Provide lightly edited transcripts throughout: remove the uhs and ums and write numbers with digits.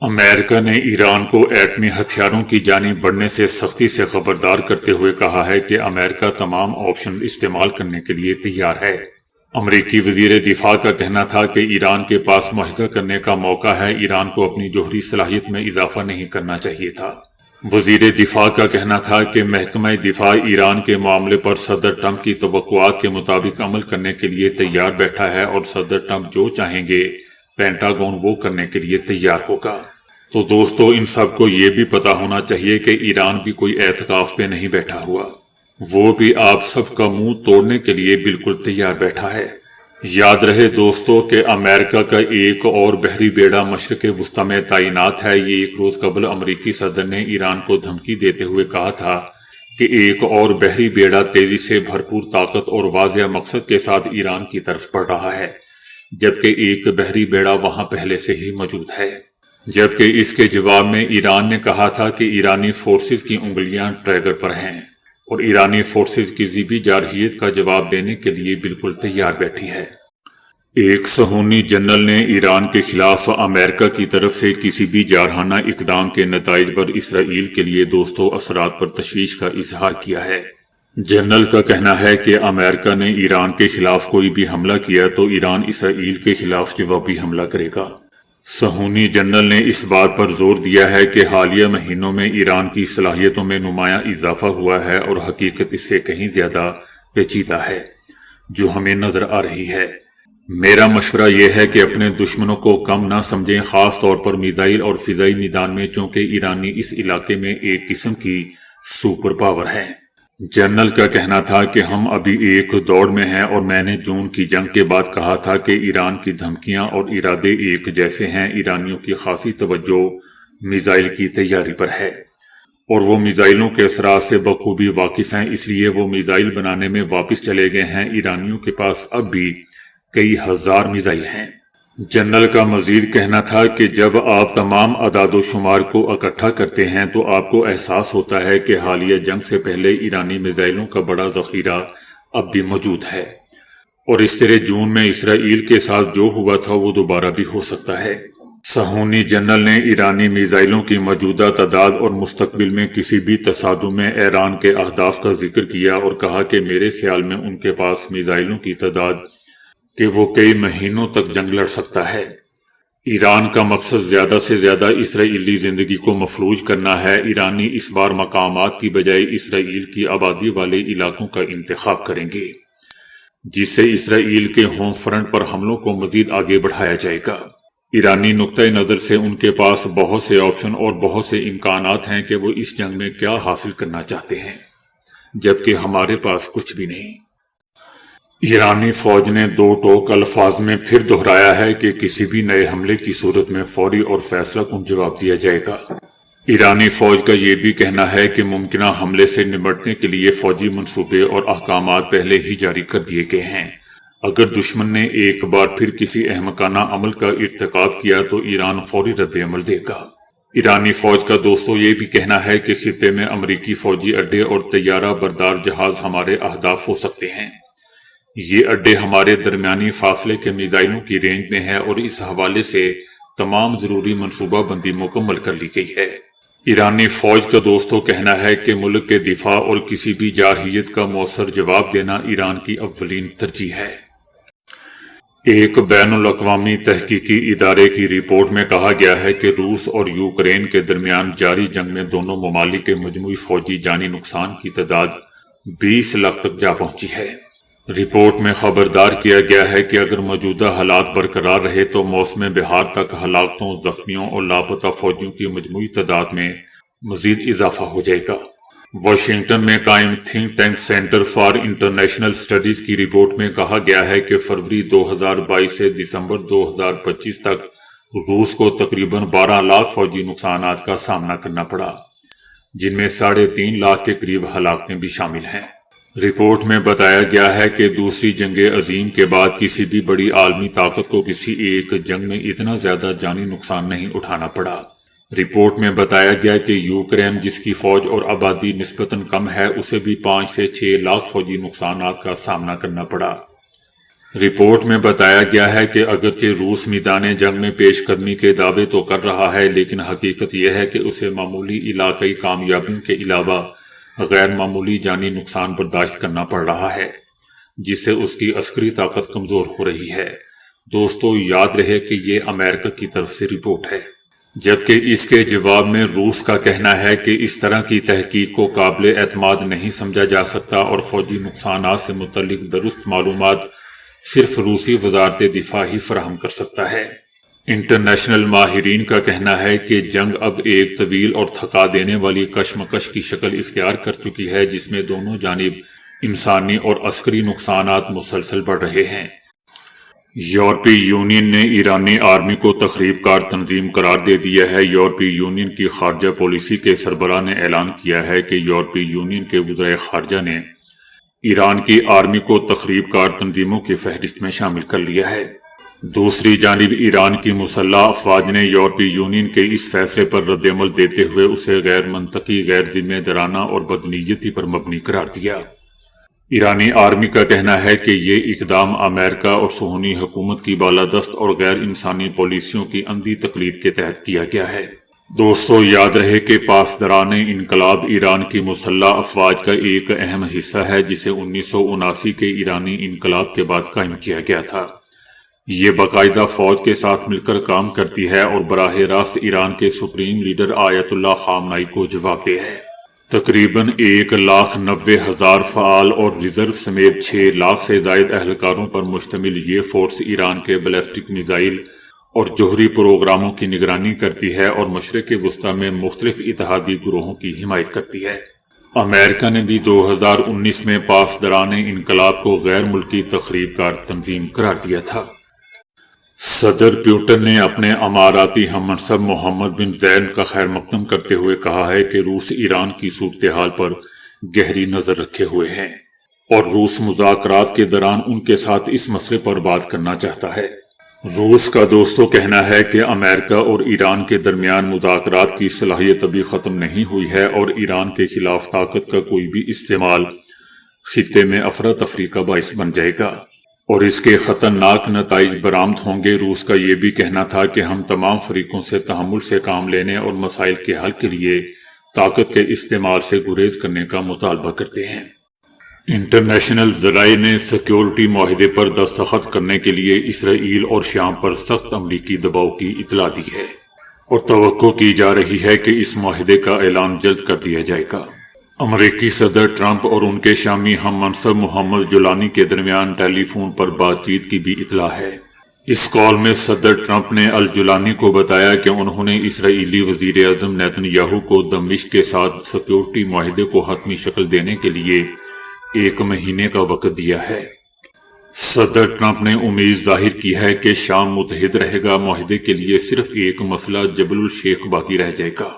امریکہ نے ایران کو ایٹمی ہتھیاروں کی جانب بڑھنے سے سختی سے خبردار کرتے ہوئے کہا ہے کہ امریکہ تمام آپشن استعمال کرنے کے لیے تیار ہے۔ امریکی وزیر دفاع کا کہنا تھا کہ ایران کے پاس معاہدہ کرنے کا موقع ہے، ایران کو اپنی جوہری صلاحیت میں اضافہ نہیں کرنا چاہیے تھا۔ وزیر دفاع کا کہنا تھا کہ محکمہ دفاع ایران کے معاملے پر صدر ٹرمپ کی توقعات کے مطابق عمل کرنے کے لیے تیار بیٹھا ہے اور صدر ٹرمپ جو چاہیں گے پینٹاگون وہ کرنے کے لیے تیار ہوگا۔ تو دوستو، ان سب کو یہ بھی پتا ہونا چاہیے کہ ایران بھی کوئی اعتکاف پہ نہیں بیٹھا ہوا، وہ بھی آپ سب کا منہ توڑنے کے لیے بالکل تیار بیٹھا ہے۔ یاد رہے دوستو کہ امریکہ کا ایک اور بحری بیڑا مشرق وسطی میں تعینات ہے۔ یہ ایک روز قبل امریکی صدر نے ایران کو دھمکی دیتے ہوئے کہا تھا کہ ایک اور بحری بیڑا تیزی سے بھرپور طاقت اور واضح مقصد کے ساتھ ایران کی طرف بڑھ رہا ہے، جبکہ ایک بحری بیڑا وہاں پہلے سے ہی موجود ہے۔ جبکہ اس کے جواب میں ایران نے کہا تھا کہ ایرانی فورسز کی انگلیاں ٹریگر پر ہیں اور ایرانی فورسز کسی بھی جارحیت کا جواب دینے کے لیے بالکل تیار بیٹھی ہے۔ ایک صہیونی جنرل نے ایران کے خلاف امریکہ کی طرف سے کسی بھی جارحانہ اقدام کے نتائج پر اسرائیل کے لیے دوستو اثرات پر تشویش کا اظہار کیا ہے۔ جنرل کا کہنا ہے کہ امریکہ نے ایران کے خلاف کوئی بھی حملہ کیا تو ایران اسرائیل کے خلاف جوابی حملہ کرے گا۔ صہیونی جنرل نے اس بات پر زور دیا ہے کہ حالیہ مہینوں میں ایران کی صلاحیتوں میں نمایاں اضافہ ہوا ہے اور حقیقت اس سے کہیں زیادہ پیچیدہ ہے جو ہمیں نظر آ رہی ہے۔ میرا مشورہ یہ ہے کہ اپنے دشمنوں کو کم نہ سمجھیں، خاص طور پر میزائل اور فضائی میدان میں، چونکہ ایرانی اس علاقے میں ایک قسم کی سپر پاور ہے۔ جنرل کا کہنا تھا کہ ہم ابھی ایک دوڑ میں ہیں اور میں نے جون کی جنگ کے بعد کہا تھا کہ ایران کی دھمکیاں اور ارادے ایک جیسے ہیں۔ ایرانیوں کی خاصی توجہ میزائل کی تیاری پر ہے اور وہ میزائلوں کے اثرات سے بخوبی واقف ہیں، اس لیے وہ میزائل بنانے میں واپس چلے گئے ہیں۔ ایرانیوں کے پاس اب بھی کئی ہزار میزائل ہیں۔ جنرل کا مزید کہنا تھا کہ جب آپ تمام اعداد و شمار کو اکٹھا کرتے ہیں تو آپ کو احساس ہوتا ہے کہ حالیہ جنگ سے پہلے ایرانی میزائلوں کا بڑا ذخیرہ اب بھی موجود ہے، اور اس طرح جون میں اسرائیل کے ساتھ جو ہوا تھا وہ دوبارہ بھی ہو سکتا ہے۔ صہیونی جنرل نے ایرانی میزائلوں کی موجودہ تعداد اور مستقبل میں کسی بھی تصادم میں ایران کے اہداف کا ذکر کیا اور کہا کہ میرے خیال میں ان کے پاس میزائلوں کی تعداد کہ وہ کئی مہینوں تک جنگ لڑ سکتا ہے۔ ایران کا مقصد زیادہ سے زیادہ اسرائیلی زندگی کو مفلوج کرنا ہے۔ ایرانی اس بار مقامات کی بجائے اسرائیل کی آبادی والے علاقوں کا انتخاب کریں گے، جس سے اسرائیل کے ہوم فرنٹ پر حملوں کو مزید آگے بڑھایا جائے گا۔ ایرانی نقطہ نظر سے ان کے پاس بہت سے آپشن اور بہت سے امکانات ہیں کہ وہ اس جنگ میں کیا حاصل کرنا چاہتے ہیں، جبکہ ہمارے پاس کچھ بھی نہیں۔ ایرانی فوج نے دو ٹوک الفاظ میں پھر دہرایا ہے کہ کسی بھی نئے حملے کی صورت میں فوری اور فیصلہ کن جواب دیا جائے گا۔ ایرانی فوج کا یہ بھی کہنا ہے کہ ممکنہ حملے سے نمٹنے کے لیے فوجی منصوبے اور احکامات پہلے ہی جاری کر دیے گئے ہیں۔ اگر دشمن نے ایک بار پھر کسی احمقانہ عمل کا ارتکاب کیا تو ایران فوری رد عمل دے گا۔ ایرانی فوج کا دوستو یہ بھی کہنا ہے کہ خطے میں امریکی فوجی اڈے اور طیارہ بردار جہاز ہمارے اہداف ہو سکتے ہیں۔ یہ اڈے ہمارے درمیانی فاصلے کے میزائلوں کی رینج میں ہے اور اس حوالے سے تمام ضروری منصوبہ بندی مکمل کر لی گئی ہے۔ ایرانی فوج کا دوستو کہنا ہے کہ ملک کے دفاع اور کسی بھی جارحیت کا مؤثر جواب دینا ایران کی اولین ترجیح ہے۔ ایک بین الاقوامی تحقیقی ادارے کی رپورٹ میں کہا گیا ہے کہ روس اور یوکرین کے درمیان جاری جنگ میں دونوں ممالک کے مجموعی فوجی جانی نقصان کی تعداد 20 لاکھ تک جا پہنچی ہے۔ رپورٹ میں خبردار کیا گیا ہے کہ اگر موجودہ حالات برقرار رہے تو موسم بہار تک ہلاکتوں، زخمیوں اور لاپتہ فوجیوں کی مجموعی تعداد میں مزید اضافہ ہو جائے گا۔ واشنگٹن میں قائم think tank centre for international studies کی رپورٹ میں کہا گیا ہے کہ فروری 2022 سے دسمبر 2025 تک روس کو تقریباً 12 لاکھ فوجی نقصانات کا سامنا کرنا پڑا، جن میں 3.5 لاکھ کے قریب ہلاکتیں بھی شامل ہیں۔ رپورٹ میں بتایا گیا ہے کہ دوسری جنگ عظیم کے بعد کسی بھی بڑی عالمی طاقت کو کسی ایک جنگ میں اتنا زیادہ جانی نقصان نہیں اٹھانا پڑا۔ رپورٹ میں بتایا گیا کہ یوکرین، جس کی فوج اور آبادی نسبتاً کم ہے، اسے بھی 5 سے 6 لاکھ فوجی نقصانات کا سامنا کرنا پڑا۔ رپورٹ میں بتایا گیا ہے کہ اگرچہ روس میدان جنگ میں پیش قدمی کے دعوے تو کر رہا ہے، لیکن حقیقت یہ ہے کہ اسے معمولی علاقائی کامیابیوں کے علاوہ غیر معمولی جانی نقصان برداشت کرنا پڑ رہا ہے، جس سے اس کی عسکری طاقت کمزور ہو رہی ہے۔ دوستو، یاد رہے کہ یہ امریکہ کی طرف سے رپورٹ ہے، جبکہ اس کے جواب میں روس کا کہنا ہے کہ اس طرح کی تحقیق کو قابل اعتماد نہیں سمجھا جا سکتا اور فوجی نقصانات سے متعلق درست معلومات صرف روسی وزارت دفاع ہی فراہم کر سکتا ہے۔ انٹرنیشنل ماہرین کا کہنا ہے کہ جنگ اب ایک طویل اور تھکا دینے والی کشمکش کی شکل اختیار کر چکی ہے، جس میں دونوں جانب انسانی اور عسکری نقصانات مسلسل بڑھ رہے ہیں۔ یورپی یونین نے ایرانی آرمی کو تخریب کار تنظیم قرار دے دیا ہے۔ یورپی یونین کی خارجہ پالیسی کے سربراہ نے اعلان کیا ہے کہ یورپی یونین کے وزرائے خارجہ نے ایران کی آرمی کو تخریب کار تنظیموں کی فہرست میں شامل کر لیا ہے۔ دوسری جانب ایران کی مسلح افواج نے یورپی یونین کے اس فیصلے پر رد عمل دیتے ہوئے اسے غیر منطقی، غیر ذمہ دارانہ اور بدنیتی پر مبنی قرار دیا۔ ایرانی آرمی کا کہنا ہے کہ یہ اقدام امریکہ اور صہیونی حکومت کی بالادست اور غیر انسانی پالیسیوں کی اندھی تقلید کے تحت کیا گیا ہے۔ دوستو، یاد رہے کہ پاسداران انقلاب ایران کی مسلح افواج کا ایک اہم حصہ ہے، جسے 1979 کے ایرانی انقلاب کے بعد قائم کیا گیا تھا۔ یہ باقاعدہ فوج کے ساتھ مل کر کام کرتی ہے اور براہ راست ایران کے سپریم لیڈر آیت اللہ خامنائی کو جواب دہ ہے۔ تقریباً 1,90,000 فعال اور ریزرو سمیت 6 لاکھ سے زائد اہلکاروں پر مشتمل یہ فورس ایران کے بیلسٹک میزائل اور جوہری پروگراموں کی نگرانی کرتی ہے اور مشرق وسطی میں مختلف اتحادی گروہوں کی حمایت کرتی ہے۔ امریکہ نے بھی 2019 میں پاسداران انقلاب کو غیر ملکی تخریب کار تنظیم قرار دیا تھا۔ صدر پیوٹن نے اپنے اماراتی ہم منصب محمد بن زاید کا خیر مقدم کرتے ہوئے کہا ہے کہ روس ایران کی صورتحال پر گہری نظر رکھے ہوئے ہیں اور روس مذاکرات کے دوران ان کے ساتھ اس مسئلے پر بات کرنا چاہتا ہے۔ روس کا دوستوں کہنا ہے کہ امریکہ اور ایران کے درمیان مذاکرات کی صلاحیت ابھی ختم نہیں ہوئی ہے اور ایران کے خلاف طاقت کا کوئی بھی استعمال خطے میں افراتفری کا باعث بن جائے گا اور اس کے خطرناک نتائج برآمد ہوں گے۔ روس کا یہ بھی کہنا تھا کہ ہم تمام فریقوں سے تحمل سے کام لینے اور مسائل کے حل کے لیے طاقت کے استعمال سے گریز کرنے کا مطالبہ کرتے ہیں۔ انٹرنیشنل ذرائع نے سیکیورٹی معاہدے پر دستخط کرنے کے لیے اسرائیل اور شام پر سخت امریکی دباؤ کی اطلاع دی ہے اور توقع کی جا رہی ہے کہ اس معاہدے کا اعلان جلد کر دیا جائے گا۔ امریکی صدر ٹرمپ اور ان کے شامی ہم منصب محمد جولانی کے درمیان ٹیلی فون پر بات چیت کی بھی اطلاع ہے۔ اس کال میں صدر ٹرمپ نے الجولانی کو بتایا کہ انہوں نے اسرائیلی وزیر اعظم نیتن یاہو کو دمشق کے ساتھ سیکیورٹی معاہدے کو حتمی شکل دینے کے لیے 1 مہینے کا وقت دیا ہے۔ صدر ٹرمپ نے امید ظاہر کی ہے کہ شام متحد رہے گا۔ معاہدے کے لیے صرف ایک مسئلہ جبل الشیخ باقی رہ جائے گا،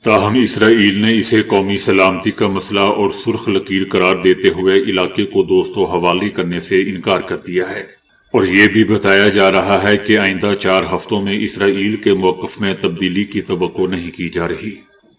تاہم اسرائیل نے اسے قومی سلامتی کا مسئلہ اور سرخ لکیر قرار دیتے ہوئے علاقے کو دوستوں حوالے کرنے سے انکار کر دیا ہے اور یہ بھی بتایا جا رہا ہے کہ آئندہ 4 ہفتوں میں اسرائیل کے موقف میں تبدیلی کی توقع نہیں کی جا رہی،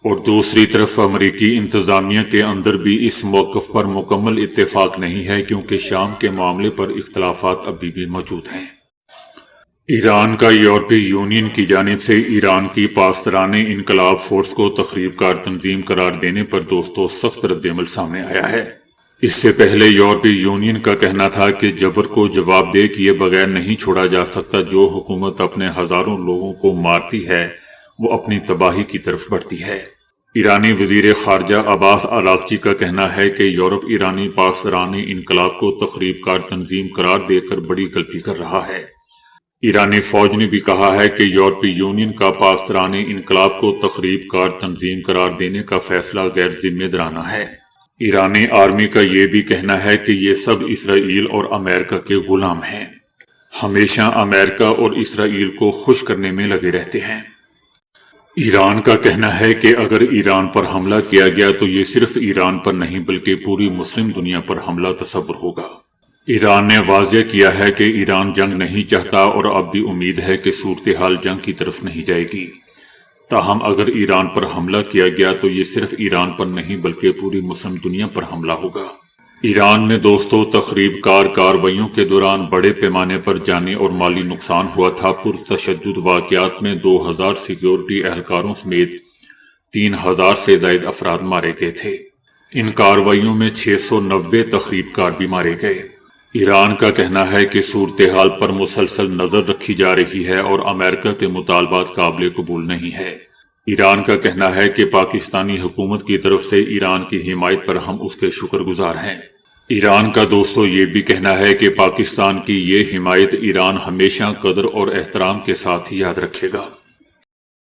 اور دوسری طرف امریکی انتظامیہ کے اندر بھی اس موقف پر مکمل اتفاق نہیں ہے، کیونکہ شام کے معاملے پر اختلافات ابھی بھی موجود ہیں۔ ایران کا یورپی یونین کی جانب سے ایران کی پاسداران انقلاب فورس کو تخریب کار تنظیم قرار دینے پر دوستوں سخت رد عمل سامنے آیا ہے۔ اس سے پہلے یورپی یونین کا کہنا تھا کہ جبر کو جواب دہ کیے بغیر نہیں چھوڑا جا سکتا۔ جو حکومت اپنے ہزاروں لوگوں کو مارتی ہے وہ اپنی تباہی کی طرف بڑھتی ہے۔ ایرانی وزیر خارجہ عباس اراغچی کا کہنا ہے کہ یورپ ایرانی پاسداران انقلاب کو تخریب کار تنظیم قرار دے کر بڑی غلطی کر رہا ہے۔ ایرانی فوج نے بھی کہا ہے کہ یورپی یونین کا پاسداران انقلاب کو تخریب کار تنظیم قرار دینے کا فیصلہ غیر ذمہ دارانہ ہے۔ ایرانی آرمی کا یہ بھی کہنا ہے کہ یہ سب اسرائیل اور امریکہ کے غلام ہیں، ہمیشہ امریکہ اور اسرائیل کو خوش کرنے میں لگے رہتے ہیں۔ ایران کا کہنا ہے کہ اگر ایران پر حملہ کیا گیا تو یہ صرف ایران پر نہیں بلکہ پوری مسلم دنیا پر حملہ تصور ہوگا۔ ایران نے واضح کیا ہے کہ ایران جنگ نہیں چاہتا اور اب بھی امید ہے کہ صورتحال جنگ کی طرف نہیں جائے گی، تاہم اگر ایران پر حملہ کیا گیا تو یہ صرف ایران پر نہیں بلکہ پوری مسلم دنیا پر حملہ ہوگا۔ ایران میں دوستوں تخریب کار کارروائیوں کے دوران بڑے پیمانے پر جانی اور مالی نقصان ہوا تھا۔ پرتشدد واقعات میں 2000 سیکیورٹی اہلکاروں سمیت 3000 سے زائد افراد مارے گئے تھے۔ ان کارروائیوں میں 690 تخریب کار بھی مارے گئے۔ ایران کا کہنا ہے کہ صورتحال پر مسلسل نظر رکھی جا رہی ہے اور امریکہ کے مطالبات قابل قبول نہیں ہے۔ ایران کا کہنا ہے کہ پاکستانی حکومت کی طرف سے ایران کی حمایت پر ہم اس کے شکر گزار ہیں۔ ایران کا دوستو یہ بھی کہنا ہے کہ پاکستان کی یہ حمایت ایران ہمیشہ قدر اور احترام کے ساتھ یاد رکھے گا۔